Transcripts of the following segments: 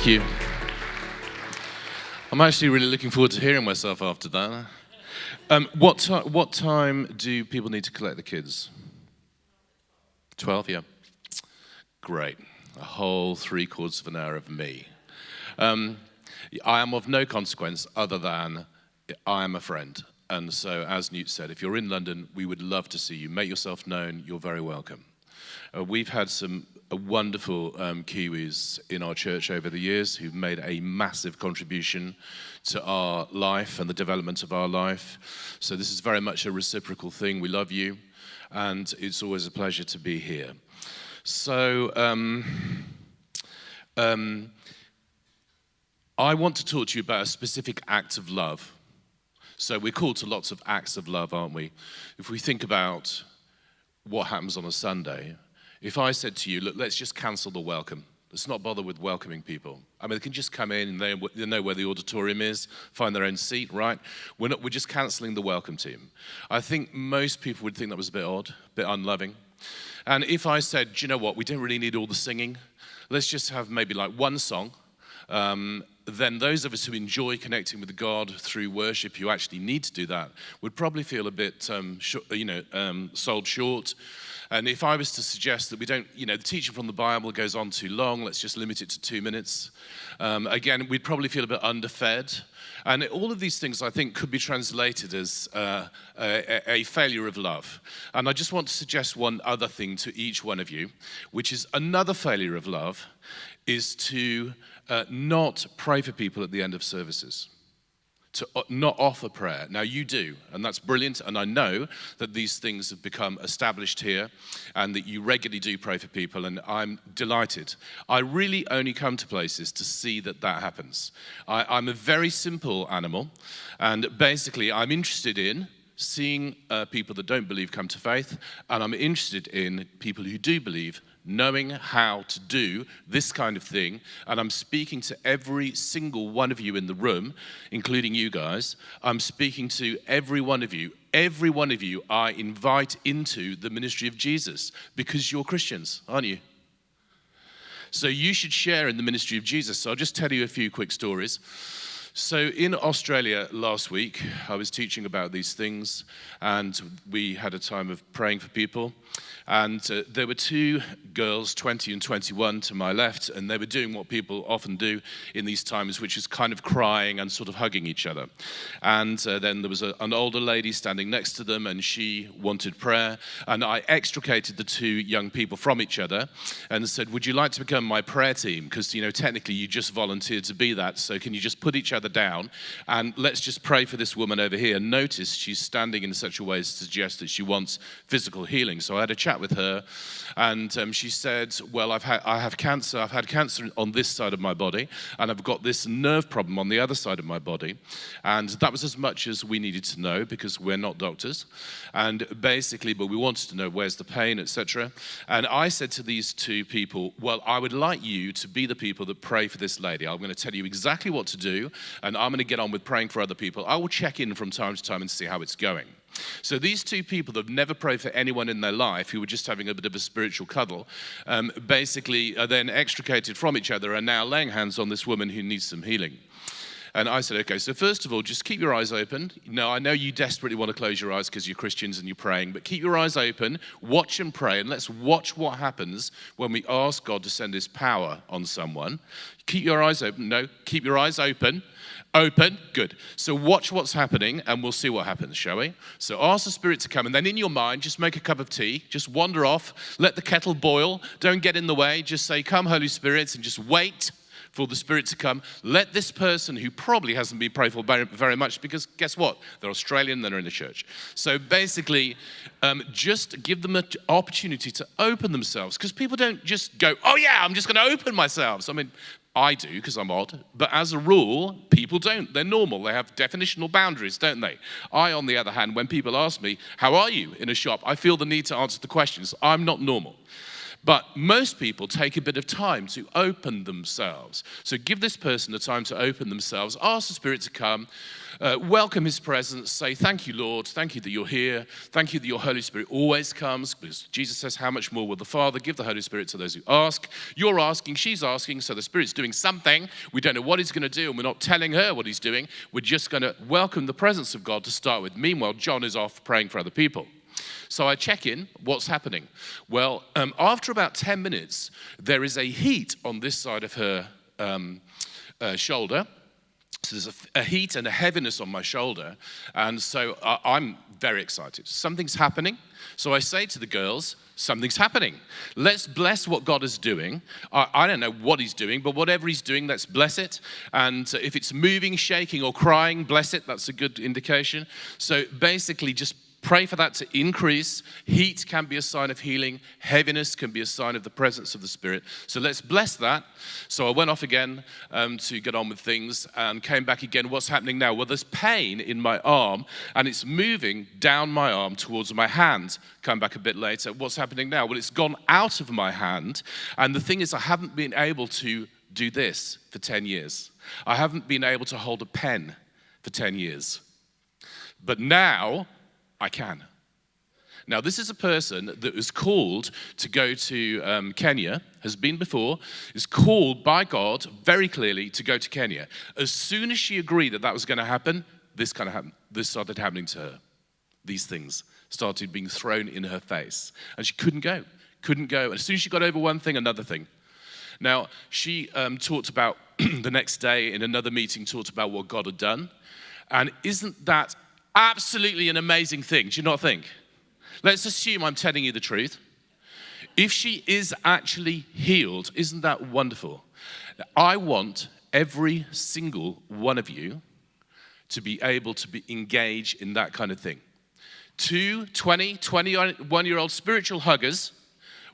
Thank you. I'm actually really looking forward to hearing myself after that. What time do people need to collect the kids? 12, yeah. Great. A whole 3/4 of an hour of me. I am of no consequence other than I am a friend. And so, as Newt said, if you're in London, we would love to see you. Make yourself known. You're very welcome. We've had some wonderful Kiwis in our church over the years who've made a massive contribution to our life and the development of our life. So this is very much a reciprocal thing. We love you, and it's always a pleasure to be here. So I want to talk to you about a specific act of love. So we're called to lots of acts of love, aren't we? If we think about what happens on a Sunday, if I said to you, look, let's just cancel the welcome. Let's not bother with welcoming people. I mean, they can just come in and they know where the auditorium is, find their own seat, right? We're just canceling the welcome team. I think most people would think that was a bit odd, a bit unloving. And if I said, do you know what, we don't really need all the singing. Let's just have maybe like one song. Then those of us who enjoy connecting with God through worship, who actually need to do that, would probably feel a bit, sold short. And if I was to suggest that we don't, the teaching from the Bible goes on too long, let's just limit it to 2 minutes. Again, we'd probably feel a bit underfed. And all of these things, I think, could be translated as a failure of love. And I just want to suggest one other thing to each one of you, which is another failure of love, is to not pray for people at the end of services. To not offer prayer. Now you do, and that's brilliant, and I know that these things have become established here and that you regularly do pray for people, and I'm delighted. I really only come to places to see that happens. I'm a very simple animal, and basically I'm interested in seeing people that don't believe come to faith, and I'm interested in people who do believe knowing how to do this kind of thing. And I'm speaking to every single one of you in the room, including you guys. I'm speaking to every one of you. Every one of you I invite into the ministry of Jesus because you're Christians, aren't you? So you should share in the ministry of Jesus. So I'll just tell you a few quick stories. So in Australia last week, I was teaching about these things, and we had a time of praying for people. And there were two girls, 20 and 21, to my left, and they were doing what people often do in these times, which is kind of crying and sort of hugging each other. And then there was an older lady standing next to them, and she wanted prayer. And I extricated the two young people from each other and said, would you like to become my prayer team? Because, technically you just volunteered to be that, so can you just put each other down and let's just pray for this woman over here. Notice she's standing in such a way as to suggest that she wants physical healing. So I had a chat with her, and she said, well, I have cancer. I've had cancer on this side of my body, and I've got this nerve problem on the other side of my body. And that was as much as we needed to know because we're not doctors. And basically, but we wanted to know where's the pain, etc. And I said to these two people, well, I would like you to be the people that pray for this lady. I'm going to tell you exactly what to do, and I'm going to get on with praying for other people. I will check in from time to time and see how it's going. So these two people that have never prayed for anyone in their life, who were just having a bit of a spiritual cuddle, basically are then extricated from each other and now laying hands on this woman who needs some healing. And I said, okay, so first of all, just keep your eyes open. No, I know you desperately want to close your eyes because you're Christians and you're praying, but keep your eyes open, watch and pray, and let's watch what happens when we ask God to send his power on someone. Keep your eyes open. No, keep your eyes open. Open, good. So watch what's happening and we'll see what happens, shall we? So ask the Spirit to come, and then in your mind, just make a cup of tea, just wander off, let the kettle boil, don't get in the way, just say, come Holy Spirit, and just wait for the Spirit to come. Let this person who probably hasn't been prayed for very much, because guess what? They're Australian, they're in the church. So basically, just give them an opportunity to open themselves, because people don't just go, oh yeah, I'm just going to open myself. I mean, I do because I'm odd, but as a rule, people don't. They're normal. They have definitional boundaries, don't they? I, on the other hand, when people ask me, how are you in a shop, I feel the need to answer the questions. I'm not normal. But most people take a bit of time to open themselves. So give this person the time to open themselves, ask the Spirit to come, welcome his presence, say, thank you, Lord, thank you that you're here, thank you that your Holy Spirit always comes, because Jesus says, how much more will the Father give the Holy Spirit to those who ask? You're asking, she's asking, so the Spirit's doing something. We don't know what he's going to do, and we're not telling her what he's doing. We're just going to welcome the presence of God to start with. Meanwhile, John is off praying for other people. So I check in, what's happening? Well, after about 10 minutes, there is a heat on this side of her shoulder. So there's a heat and a heaviness on my shoulder. And so I'm very excited. Something's happening. So I say to the girls, something's happening. Let's bless what God is doing. I don't know what he's doing, but whatever he's doing, let's bless it. And if it's moving, shaking, or crying, bless it. That's a good indication. So basically just pray for that to increase. Heat can be a sign of healing. Heaviness can be a sign of the presence of the Spirit. So let's bless that. So I went off again to get on with things and came back again. What's happening now? Well, there's pain in my arm and it's moving down my arm towards my hand. Come back a bit later. What's happening now? Well, it's gone out of my hand. And the thing is, I haven't been able to do this for 10 years. I haven't been able to hold a pen for 10 years. But now I can. Now, this is a person that was called to go to Kenya, has been before, is called by God very clearly to go to Kenya. As soon as she agreed that that was going to happen, this kind of happened. This started happening to her. These things started being thrown in her face. And she couldn't go. And as soon as she got over one thing, another thing. Now, she talked about, the next day in another meeting, talked about what God had done. And isn't that absolutely an amazing thing? Do you not think? Let's assume I'm telling you the truth. If she is actually healed, isn't that wonderful? I want every single one of you to be able to be engaged in that kind of thing. 21-year-old spiritual huggers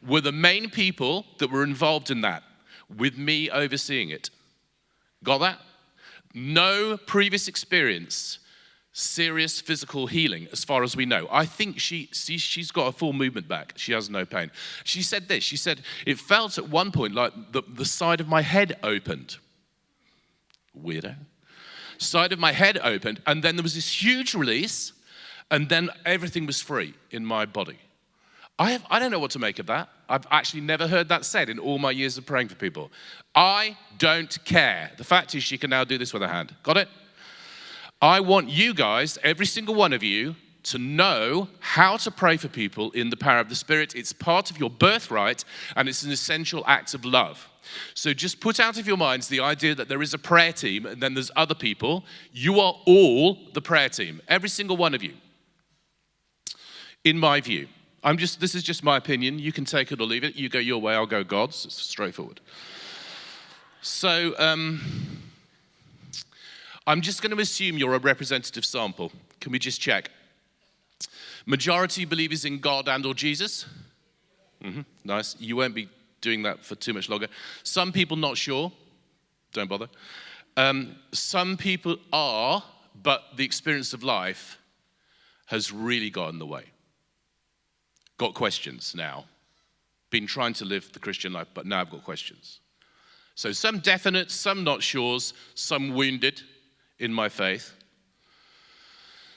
were the main people that were involved in that, with me overseeing it. Got that? No previous experience. Serious physical healing, as far as we know. I think she's got a full movement back. She has no pain. She said this. She said, it felt at one point like the side of my head opened. Weirdo. Side of my head opened, and then there was this huge release, and then everything was free in my body. I don't know what to make of that. I've actually never heard that said in all my years of praying for people. I don't care. The fact is she can now do this with her hand. Got it? I want you guys, every single one of you, to know how to pray for people in the power of the Spirit. It's part of your birthright, and it's an essential act of love. So just put out of your minds the idea that there is a prayer team, and then there's other people. You are all the prayer team, every single one of you, in my view. This is just my opinion. You can take it or leave it. You go your way, I'll go God's. It's straightforward. So, I'm just going to assume you're a representative sample. Can we just check? Majority believers in God and or Jesus? Nice. You won't be doing that for too much longer. Some people not sure. Don't bother. Some people are, but the experience of life has really got in the way. Got questions now. Been trying to live the Christian life, but now I've got questions. So some definite, some not sures, some wounded in my faith.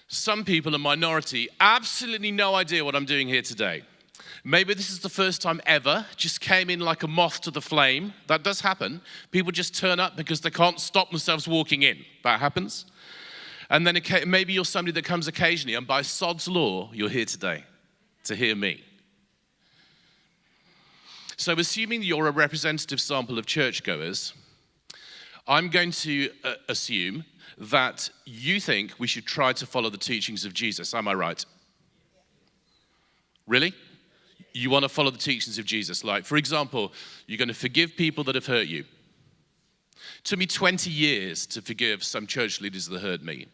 Some people, a minority, absolutely no idea what I'm doing here today. Maybe this is the first time ever, just came in like a moth to the flame. That does happen. People just turn up because they can't stop themselves walking in. That happens. And then maybe you're somebody that comes occasionally, and by sod's law, you're here today to hear me. So assuming you're a representative sample of churchgoers, I'm going to assume that you think we should try to follow the teachings of Jesus. Am I right? Really? You want to follow the teachings of Jesus? Like, for example, you're going to forgive people that have hurt you. It took me 20 years to forgive some church leaders that hurt me.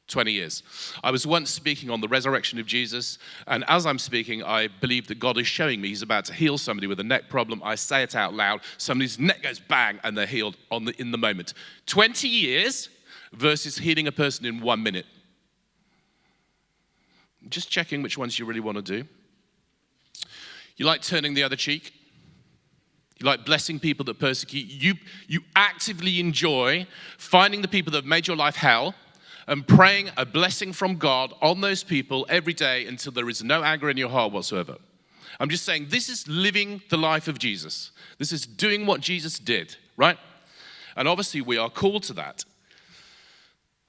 20 years. I was once speaking on the resurrection of Jesus, and as I'm speaking, I believe that God is showing me he's about to heal somebody with a neck problem. I say it out loud. Somebody's neck goes bang, and they're healed in the moment. 20 years versus healing a person in 1 minute. Just checking which ones you really want to do. You like turning the other cheek? You like blessing people that persecute you? You actively enjoy finding the people that have made your life hell and praying a blessing from God on those people every day until there is no anger in your heart whatsoever. I'm just saying, this is living the life of Jesus. This is doing what Jesus did, right? And obviously we are called to that.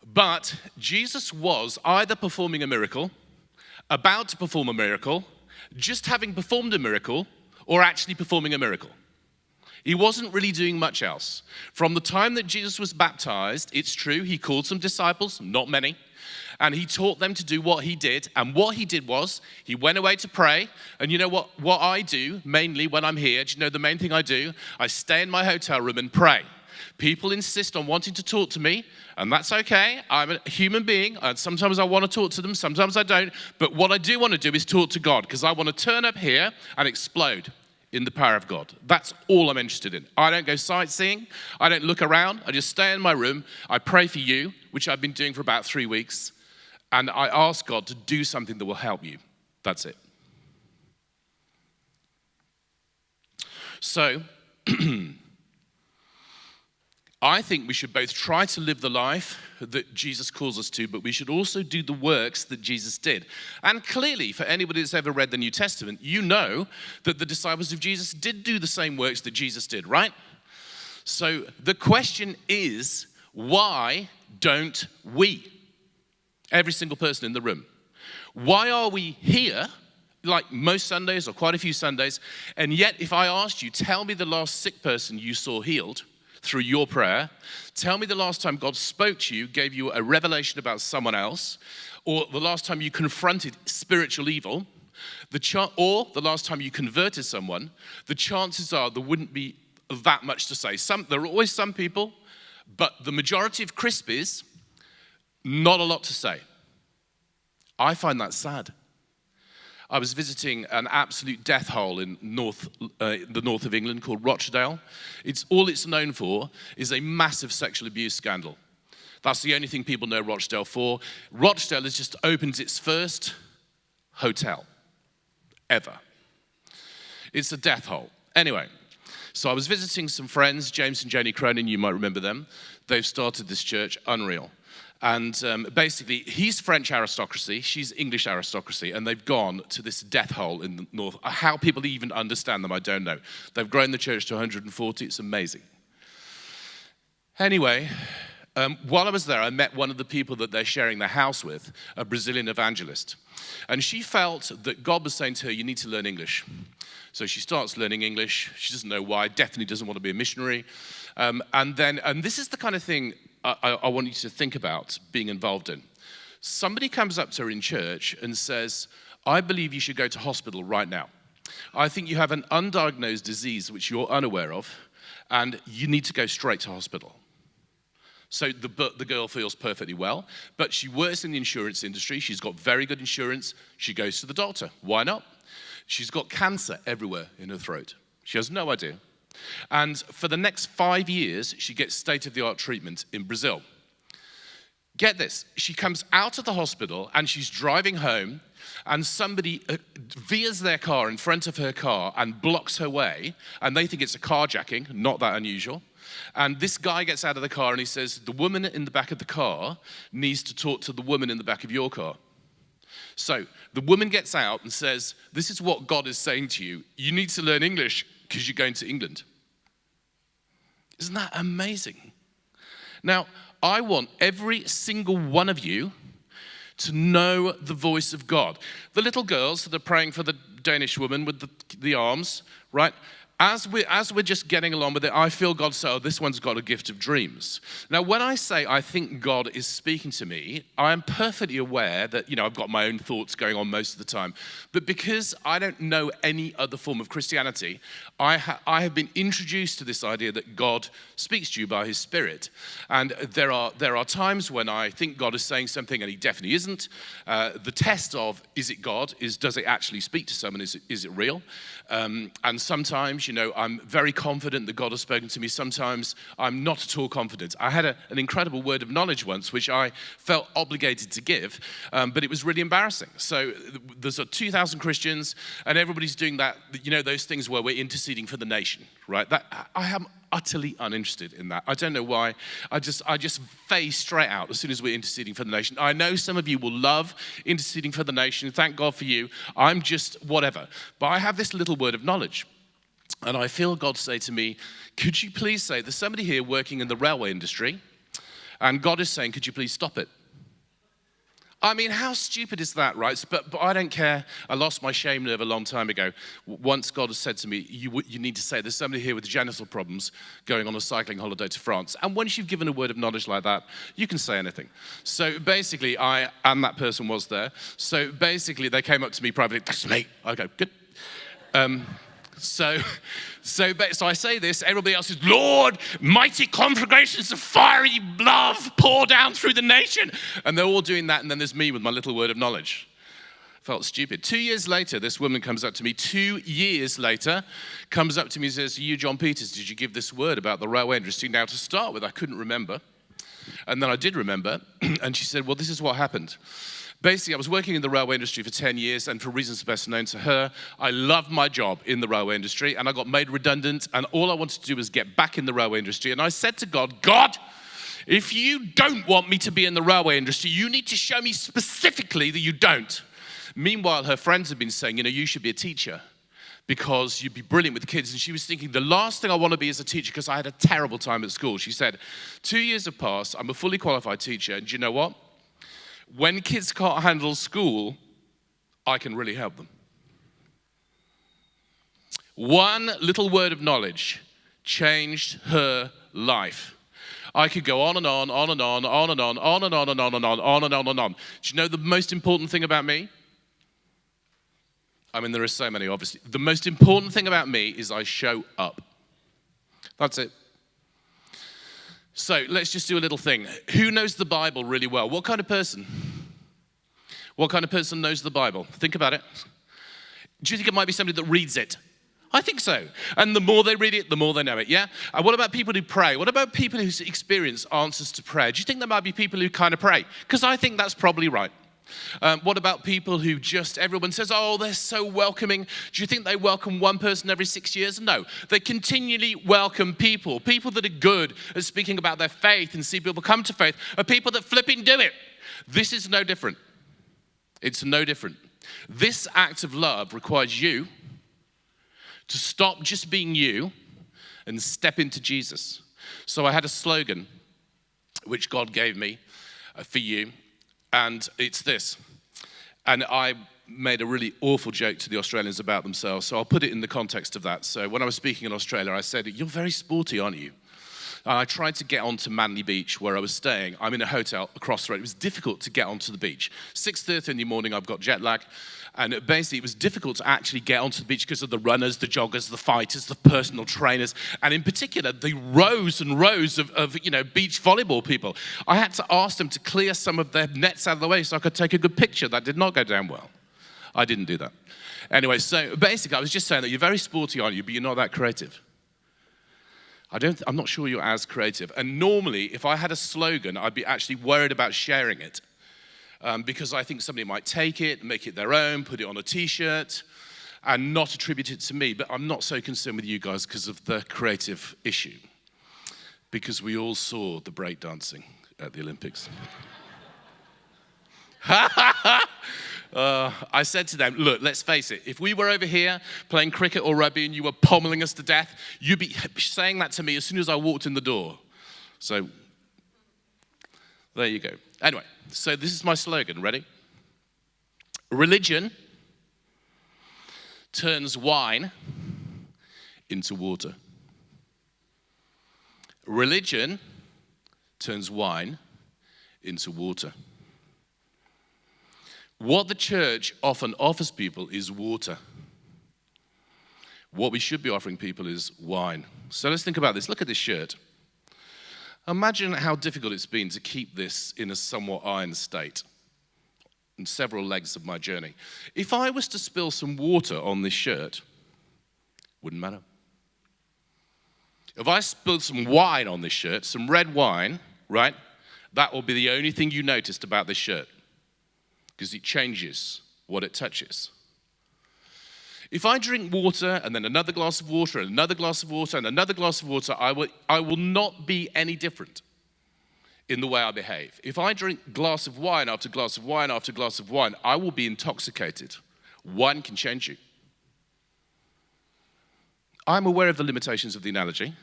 But Jesus was either performing a miracle, about to perform a miracle, just having performed a miracle, or actually performing a miracle. He wasn't really doing much else. From the time that Jesus was baptized, it's true, he called some disciples, not many, and he taught them to do what he did. And what he did was, he went away to pray. And you know what I do, mainly when I'm here, do you know the main thing I do? I stay in my hotel room and pray. People insist on wanting to talk to me, and that's okay. I'm a human being, and sometimes I want to talk to them, sometimes I don't. But what I do want to do is talk to God, because I want to turn up here and explode in the power of God. That's all I'm interested in. I don't go sightseeing. I don't look around. I just stay in my room. I pray for you, which I've been doing for about 3 weeks, and I ask God to do something that will help you. That's it. So, I think we should both try to live the life that Jesus calls us to, but we should also do the works that Jesus did. And clearly, for anybody that's ever read the New Testament, you know that the disciples of Jesus did do the same works that Jesus did, right? So the question is, why don't we? Every single person in the room. Why are we here, like most Sundays or quite a few Sundays, and yet if I asked you, tell me the last sick person you saw healed through your prayer, tell me the last time God spoke to you, gave you a revelation about someone else, or the last time you confronted spiritual evil, or the last time you converted someone, the chances are there wouldn't be that much to say. There are always some people, but the majority of Crispies, not a lot to say. I find that sad. I was visiting an absolute death hole in the north of England called Rochdale. All it's known for is a massive sexual abuse scandal. That's the only thing people know Rochdale for. Rochdale has just opened its first hotel ever. It's a death hole. Anyway, so I was visiting some friends, James and Janie Cronin, you might remember them. They've started this church, unreal. And basically, he's French aristocracy, she's English aristocracy, and they've gone to this death hole in the north. How people even understand them, I don't know. They've grown the church to 140, it's amazing. Anyway, while I was there, I met one of the people that they're sharing the house with, a Brazilian evangelist. And she felt that God was saying to her, you need to learn English. So she starts learning English. She doesn't know why, definitely doesn't want to be a missionary. And this is the kind of thing I want you to think about being involved in. Somebody comes up to her in church and says, I believe you should go to hospital right now. I think you have an undiagnosed disease which you're unaware of, and you need to go straight to hospital. So the girl feels perfectly well, but she works in the insurance industry. She's got very good insurance. She goes to the doctor. Why not? She's got cancer everywhere in her throat. She has no idea. And for the next 5 years, she gets state-of-the-art treatment in Brazil. Get this, she comes out of the hospital and she's driving home, and somebody veers their car in front of her car and blocks her way, and they think it's a carjacking, not that unusual. And this guy gets out of the car and he says, the woman in the back of the car needs to talk to the woman in the back of your car. So the woman gets out and says, this is what God is saying to you. You need to learn English because you're going to England. Isn't that amazing? Now, I want every single one of you to know the voice of God. The little girls that are praying for the Danish woman with the arms, right? As we're just getting along with it, I feel God say, oh, this one's got a gift of dreams. Now, when I say I think God is speaking to me, I am perfectly aware that, I've got my own thoughts going on most of the time. But because I don't know any other form of Christianity, I have been introduced to this idea that God speaks to you by his Spirit. And there are times when I think God is saying something and he definitely isn't. The test of, is it God, is does it actually speak to someone? Is it real? And sometimes Sometimes, I'm very confident that God has spoken to me. Sometimes I'm not at all confident. I had an incredible word of knowledge once, which I felt obligated to give, but it was really embarrassing. So there's 2,000 Christians, and everybody's doing that, those things where we're interceding for the nation, right? That I am utterly uninterested in that. I don't know why. I just phase straight out as soon as we're interceding for the nation. I know some of you will love interceding for the nation. Thank God for you. I'm just whatever. But I have this little word of knowledge. And I feel God say to me, could you please say, there's somebody here working in the railway industry, and God is saying, could you please stop it? I mean, how stupid is that, right? But I don't care. I lost my shame nerve a long time ago. Once God has said to me, you need to say, there's somebody here with genital problems going on a cycling holiday to France. And once you've given a word of knowledge like that, you can say anything. So basically, and that person was there. So basically, they came up to me privately, that's me. I go, good. So I say this, everybody else says, Lord, mighty conflagrations of fiery love pour down through the nation. And they're all doing that, and then there's me with my little word of knowledge. Felt stupid. 2 years later, this woman comes up to me, 2 years later, comes up to me and says, you, John Peters, did you give this word about the railway industry? Now, to start with, I couldn't remember. And then I did remember, and she said, well, this is what happened. Basically, I was working in the railway industry for 10 years, and for reasons best known to her, I loved my job in the railway industry, and I got made redundant, and all I wanted to do was get back in the railway industry. And I said to God, God, if you don't want me to be in the railway industry, you need to show me specifically that you don't. Meanwhile, her friends had been saying, you should be a teacher because you'd be brilliant with kids. And she was thinking, the last thing I want to be is a teacher because I had a terrible time at school. She said, 2 years have passed, I'm a fully qualified teacher, and do you know what? When kids can't handle school, I can really help them. One little word of knowledge changed her life. I could go on and on, on and on, on and on, on and on and on and on, on and on and on. Do you know the most important thing about me? I mean, there are so many, obviously. The most important thing about me is I show up. That's it. So let's just do a little thing. Who knows the Bible really well? What kind of person? What kind of person knows the Bible? Think about it. Do you think it might be somebody that reads it? I think so. And the more they read it, the more they know it, yeah? And what about people who pray? What about people who experience answers to prayer? Do you think there might be people who kind of pray? Because I think that's probably right. What about people who everyone says, oh, they're so welcoming. Do you think they welcome one person every 6 years? No, they continually welcome people that are good at speaking about their faith and see people come to faith, are people that flipping do it. This is no different. It's no different. This act of love requires you to stop just being you and step into Jesus. So I had a slogan which God gave me for you. And it's this. And I made a really awful joke to the Australians about themselves, so I'll put it in the context of that. So when I was speaking in Australia, I said, you're very sporty, aren't you? And I tried to get onto Manly Beach, where I was staying. I'm in a hotel across the road. It was difficult to get onto the beach. 6:30 in the morning, I've got jet lag. And basically, it was difficult to actually get onto the beach because of the runners, the joggers, the fighters, the personal trainers, and in particular, the rows and rows of beach volleyball people. I had to ask them to clear some of their nets out of the way so I could take a good picture. That did not go down well. I didn't do that. Anyway, so basically, I was just saying that you're very sporty, aren't you, but you're not that creative. I'm not sure you're as creative. And normally, if I had a slogan, I'd be actually worried about sharing it. Because I think somebody might take it, make it their own, put it on a t-shirt, and not attribute it to me. But I'm not so concerned with you guys because of the creative issue. Because we all saw the breakdancing at the Olympics. I said to them, look, let's face it. If we were over here playing cricket or rugby and you were pommeling us to death, you'd be saying that to me as soon as I walked in the door. So there you go. Anyway, so this is my slogan. Ready? Religion turns wine into water. Religion turns wine into water. What the church often offers people is water. What we should be offering people is wine. So let's think about this. Look at this shirt. Imagine how difficult it's been to keep this in a somewhat iron state in several legs of my journey. If I was to spill some water on this shirt, wouldn't matter. If I spill some wine on this shirt, some red wine, right, that will be the only thing you noticed about this shirt, because it changes what it touches. If I drink water and then another glass of water and another glass of water and another glass of water, I will not be any different in the way I behave. If I drink glass of wine after glass of wine after glass of wine, I will be intoxicated. Wine can change you. I'm aware of the limitations of the analogy.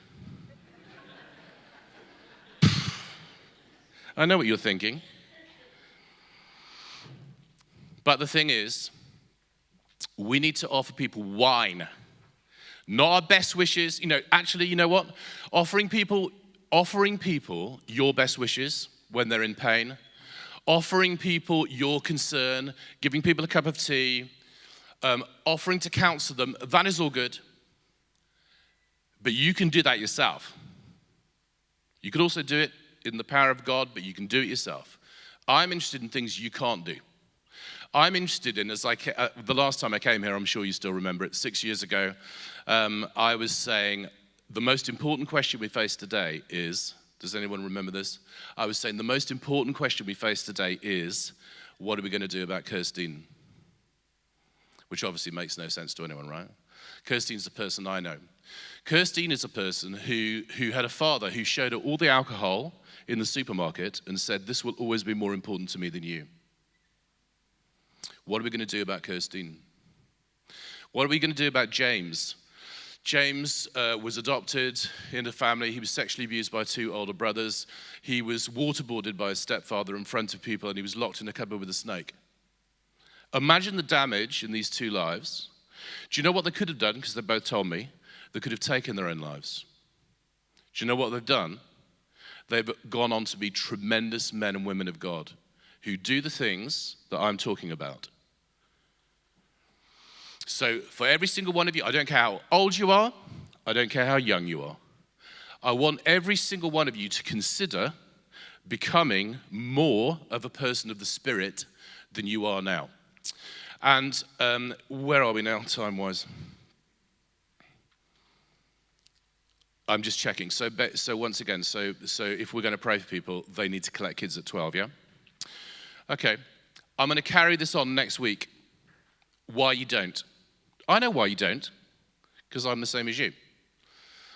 I know what you're thinking. But the thing is, we need to offer people wine, not our best wishes. Actually, you know what? Offering people your best wishes when they're in pain, offering people your concern, giving people a cup of tea, offering to counsel them, that is all good. But you can do that yourself. You could also do it in the power of God, but you can do it yourself. I'm interested in things you can't do. I'm interested in, the last time I came here, I'm sure you still remember it, 6 years ago, I was saying the most important question we face today is, does anyone remember this? I was saying the most important question we face today is, what are we going to do about Kirstine? Which obviously makes no sense to anyone, right? Kirstine's a person I know. Kirstine is a person who had a father who showed her all the alcohol in the supermarket and said, this will always be more important to me than you. What are we going to do about Kirstine? What are we going to do about James? James was adopted in a family. He was sexually abused by 2 older brothers. He was waterboarded by his stepfather in front of people, and he was locked in a cupboard with a snake. Imagine the damage in these 2 lives. Do you know what they could have done? Because they both told me. They could have taken their own lives. Do you know what they've done? They've gone on to be tremendous men and women of God who do the things that I'm talking about. So for every single one of you, I don't care how old you are, I don't care how young you are, I want every single one of you to consider becoming more of a person of the Spirit than you are now. And where are we now, time-wise? I'm just checking. So once again, so if we're going to pray for people, they need to collect kids at 12, yeah? Okay. I'm going to carry this on next week. Why you don't. I know why you don't, because I'm the same as you.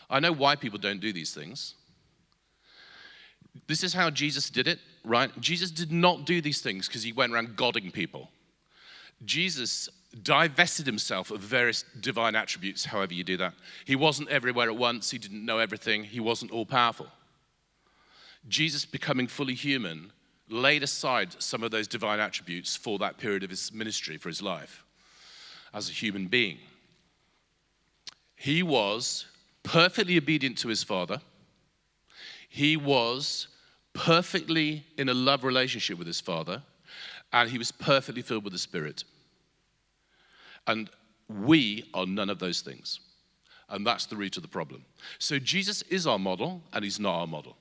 I know why people don't do these things. This is how Jesus did it, right? Jesus did not do these things because he went around godding people. Jesus divested himself of various divine attributes, however you do that. He wasn't everywhere at once. He didn't know everything. He wasn't all-powerful. Jesus, becoming fully human, laid aside some of those divine attributes for that period of his ministry, for his life, as a human being. He was perfectly obedient to his Father. He was perfectly in a love relationship with his Father, and he was perfectly filled with the Spirit. And we are none of those things. And that's the root of the problem. So Jesus is our model, and he's not our model.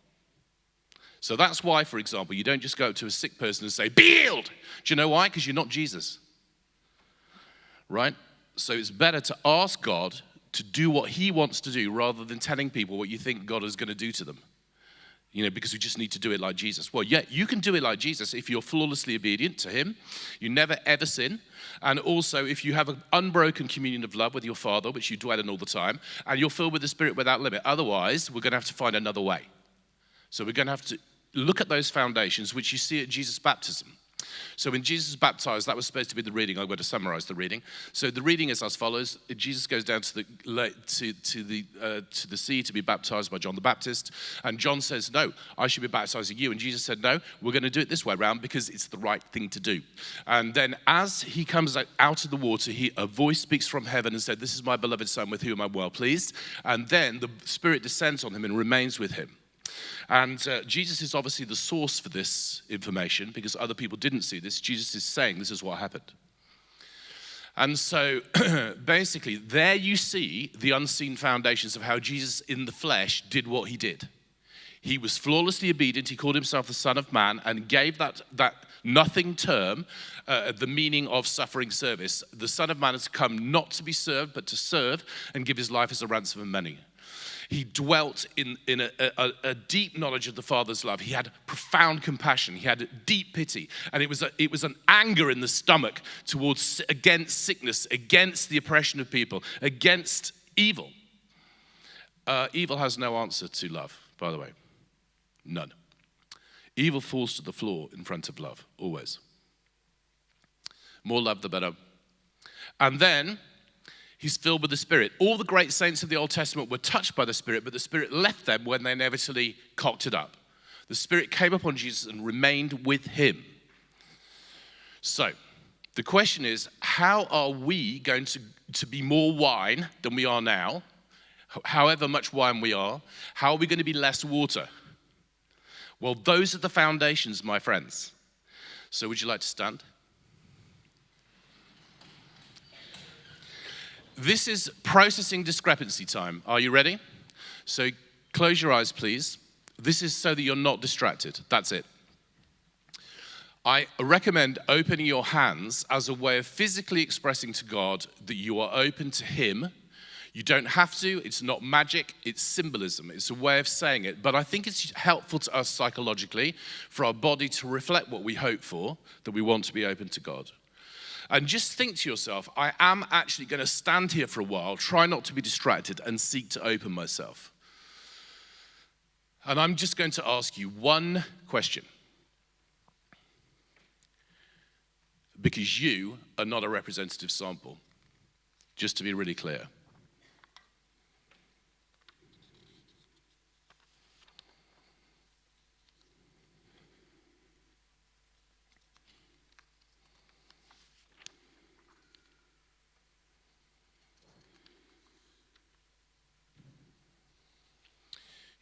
So that's why, for example, you don't just go up to a sick person and say, be healed. Do you know why? Because you're not Jesus. Right? So it's better to ask God to do what he wants to do rather than telling people what you think God is going to do to them. Because we just need to do it like Jesus. Well, yeah, you can do it like Jesus if you're flawlessly obedient to him. You never ever sin. And also if you have an unbroken communion of love with your Father, which you dwell in all the time, and you're filled with the Spirit without limit. Otherwise, we're going to have to find another way. So we're going to have to look at those foundations, which you see at Jesus' baptism. So when Jesus was baptized, that was supposed to be the reading. I'm going to summarize the reading. So the reading is as follows. Jesus goes down to the sea to be baptized by John the Baptist. And John says, no, I should be baptizing you. And Jesus said, no, we're going to do it this way around because it's the right thing to do. And then as he comes out of the water, a voice speaks from heaven and said, this is my beloved Son with whom I'm well pleased. And then the Spirit descends on him and remains with him. And Jesus is obviously the source for this information because other people didn't see this. Jesus is saying this is what happened. And so basically there you see the unseen foundations of how Jesus in the flesh did what he did. He was flawlessly obedient. He called himself the Son of Man and gave that nothing term the meaning of suffering service. The Son of Man has come not to be served but to serve and give his life as a ransom for many. He dwelt in a deep knowledge of the Father's love. He had profound compassion. He had deep pity. And it was an anger in the stomach against sickness, against the oppression of people, against evil. Evil has no answer to love, by the way. None. Evil falls to the floor in front of love, always. More love, the better. And then he's filled with the Spirit. All the great saints of the Old Testament were touched by the Spirit, but the Spirit left them when they inevitably cocked it up. The Spirit came upon Jesus and remained with him. So, the question is, how are we going to be more wine than we are now? However much wine we are, how are we going to be less water? Well, those are the foundations, my friends. So would you like to stand? This is processing discrepancy time. Are you ready? So close your eyes, please. This is so that you're not distracted. That's it. I recommend opening your hands as a way of physically expressing to God that you are open to him. You don't have to. It's not magic. It's symbolism. It's a way of saying it. But I think it's helpful to us psychologically for our body to reflect what we hope for, that we want to be open to God. And just think to yourself, I am actually going to stand here for a while, try not to be distracted, and seek to open myself. And I'm just going to ask you one question. Because you are not a representative sample, just to be really clear.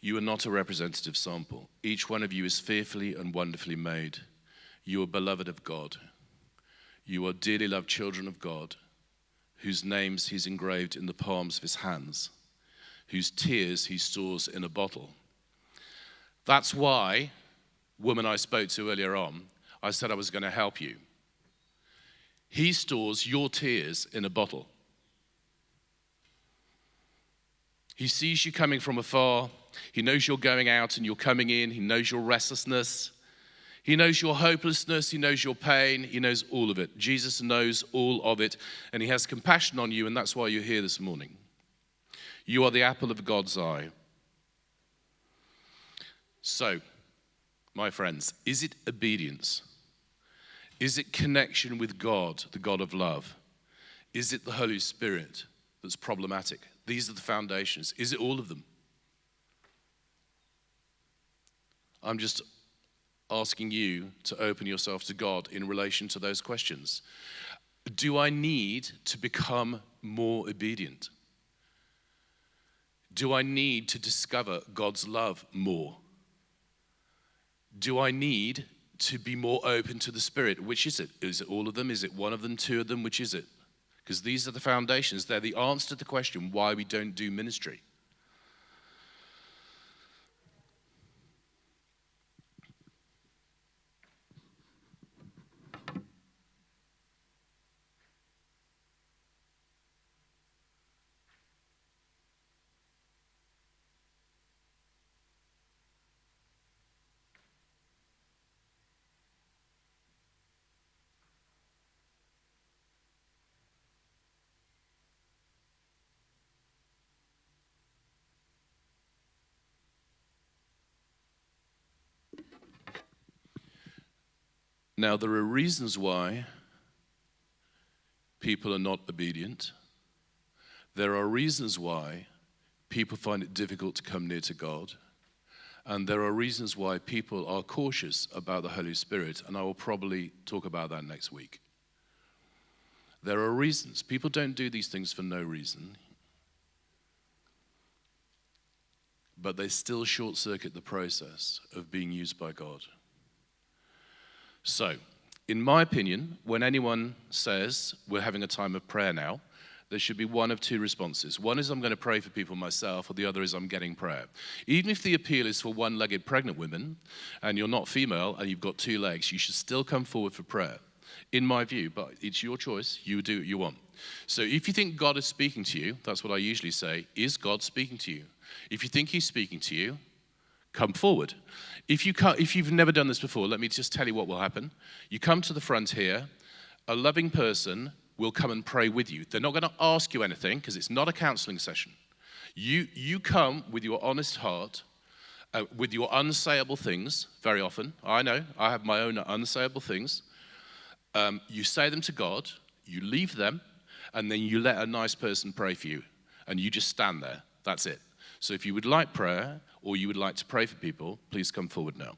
You are not a representative sample. Each one of you is fearfully and wonderfully made. You are beloved of God. You are dearly loved children of God, whose names he's engraved in the palms of his hands, whose tears he stores in a bottle. That's why, woman I spoke to earlier on, I said I was going to help you. He stores your tears in a bottle. He sees you coming from afar. He knows you're going out and you're coming in. He knows your restlessness. He knows your hopelessness. He knows your pain. He knows all of it. Jesus knows all of it, and he has compassion on you, and that's why you're here this morning. You are the apple of God's eye. So, my friends, is it obedience? Is it connection with God, the God of love? Is it the Holy Spirit that's problematic? These are the foundations. Is it all of them? I'm just asking you to open yourself to God in relation to those questions. Do I need to become more obedient? Do I need to discover God's love more? Do I need to be more open to the Spirit? Which is it? Is it all of them? Is it one of them, two of them? Which is it? Because these are the foundations. They're the answer to the question why we don't do ministry. Now, there are reasons why people are not obedient. There are reasons why people find it difficult to come near to God. And there are reasons why people are cautious about the Holy Spirit, and I will probably talk about that next week. There are reasons. People don't do these things for no reason, but they still short-circuit the process of being used by God. So, in my opinion, when anyone says we're having a time of prayer now, there should be one of two responses. One is I'm going to pray for people myself, or the other is I'm getting prayer. Even if the appeal is for one-legged pregnant women, and you're not female and you've got two legs, you should still come forward for prayer, in my view, but it's your choice. You do what you want. So if you think God is speaking to you, that's what I usually say, is God speaking to you? If you think he's speaking to you, come forward. If you've never done this before, let me just tell you what will happen. You come to the front here, a loving person will come and pray with you. They're not going to ask you anything because it's not a counseling session. You come with your honest heart, with your unsayable things, very often. I know, I have my own unsayable things. You say them to God, you leave them, and then you let a nice person pray for you. And you just stand there. That's it. So if you would like prayer, or you would like to pray for people, please come forward now.